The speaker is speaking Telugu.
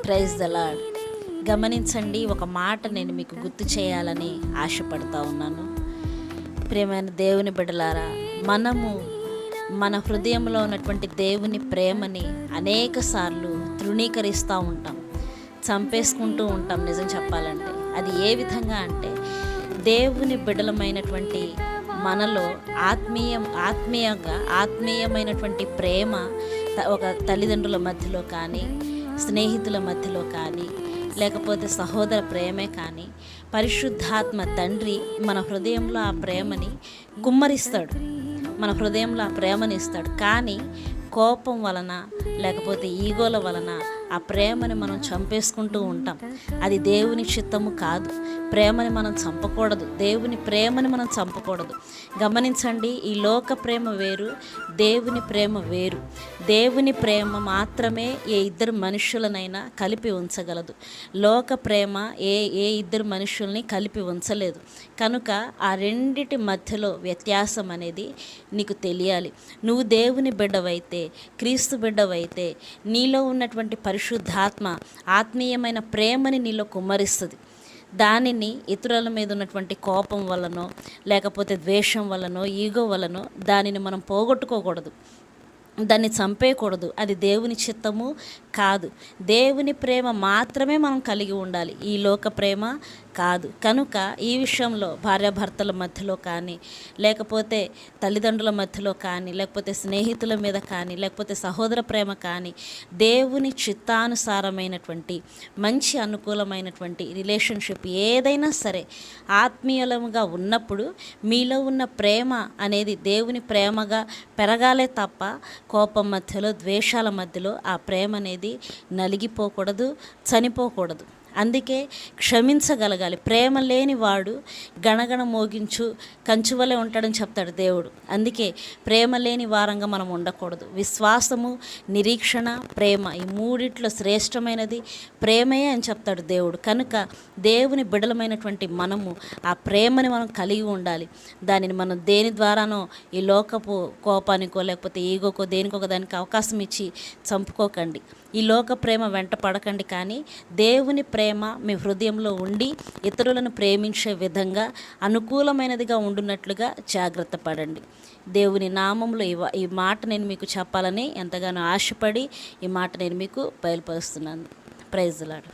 Praise the lord. గమనించండి, ఒక మాట నేను మీకు గుర్తు చేయాలని ఆశపడతా ఉన్నాను. ప్రియమైన దేవుని బిడ్డలారా, మనము మన హృదయంలో ఉన్నటువంటి దేవుని ప్రేమని అనేక సార్లు తృణీకరిస్తూ ఉంటాం, చంపేసుకుంటూ ఉంటాం. నిజం చెప్పాలంటే అది ఏ విధంగా అంటే, దేవుని బిడ్డలమైనటువంటి మనలో ఆత్మీయమైనటువంటి ప్రేమ ఒక తల్లిదండ్రుల మధ్యలో కానీ, స్నేహితుల మధ్యలో కానీ, లేకపోతే సహోదర ప్రేమే కానీ, పరిశుద్ధాత్మ తండ్రి మన హృదయంలో ఆ ప్రేమని కుమ్మరిస్తాడు, మన హృదయంలో ఆ ప్రేమని ఇస్తాడు. కానీ కోపం వలన లేకపోతే ఈగోల వలన ఆ ప్రేమని మనం చంపేసుకుంటూ ఉంటాం. అది దేవుని చిత్తము కాదు. ప్రేమని మనం చంపకూడదు, దేవుని ప్రేమని మనం చంపకూడదు. గమనించండి, ఈ లోక ప్రేమ వేరు, దేవుని ప్రేమ వేరు. దేవుని ప్రేమ మాత్రమే ఏ ఇద్దరు మనుషులనైనా కలిపి ఉంచగలదు. లోక ప్రేమ ఏ ఇద్దరు మనుషుల్ని కలిపి ఉంచలేదు. కనుక ఆ రెండిటి మధ్యలో వ్యత్యాసం అనేది నీకు తెలియాలి. నువ్వు దేవుని బిడ్డవైతే, క్రీస్తు బిడ్డవైతే, నీలో ఉన్నటువంటి పరిశుద్ధాత్మ ఆత్మీయమైన ప్రేమని నీలో కుమ్మరిస్తుంది. దానిని ఇతరుల మీద ఉన్నటువంటి కోపం వలనో, లేకపోతే ద్వేషం వలనో, ఈగో వలనో దానిని మనం పోగొట్టుకోకూడదు, దాన్ని చంపేయకూడదు. అది దేవుని చిత్తము కాదు. దేవుని ప్రేమ మాత్రమే మనం కలిగి ఉండాలి, ఈ లోక ప్రేమ కాదు. కనుక ఈ విషయంలో భార్యాభర్తల మధ్యలో కానీ, లేకపోతే తల్లిదండ్రుల మధ్యలో కానీ, లేకపోతే స్నేహితుల మీద కానీ, లేకపోతే సహోదర ప్రేమ కానీ, దేవుని చిత్తానుసారమైనటువంటి మంచి అనుకూలమైనటువంటి రిలేషన్షిప్ ఏదైనా సరే ఆత్మీయులముగా ఉన్నప్పుడు మీలో ఉన్న ప్రేమ అనేది దేవుని ప్రేమగా పెరగాలే తప్ప కోపం మధ్యలో, ద్వేషాల మధ్యలో ఆ ప్రేమ అనేది నలిగిపోకూడదు, చనిపోకూడదు. అందుకే క్షమించగలగాలి. ప్రేమ లేని వాడు గణగణ మోగించు కంచువలే ఉంటాడని చెప్తాడు దేవుడు. అందుకే ప్రేమ లేని వారంగా మనం ఉండకూడదు. విశ్వాసము, నిరీక్షణ, ప్రేమ, ఈ మూడిట్లో శ్రేష్టమైనది ప్రేమే అని చెప్తాడు దేవుడు. కనుక దేవుని బిడలమైనటువంటి మనము ఆ ప్రేమని మనం కలిగి ఉండాలి. దానిని మనం దేని ద్వారానో ఈ లోకపు కోపానికో లేకపోతే ఈగోకో దేనికొక దానికి అవకాశం ఇచ్చి చంపుకోకండి. ఈ లోక ప్రేమ వెంట పడకండి. కానీ దేవుని ప్రేమ మీ హృదయంలో ఉండి ఇతరులను ప్రేమించే విధంగా అనుకూలమైనదిగా ఉండున్నట్లుగా జాగ్రత్త పడండి. దేవుని నామంలో ఈ మాట నేను మీకు చెప్పాలని ఎంతగానో ఆశపడి ఈ మాట నేను మీకు బయలుపరుస్తున్నాను. Praise the lord.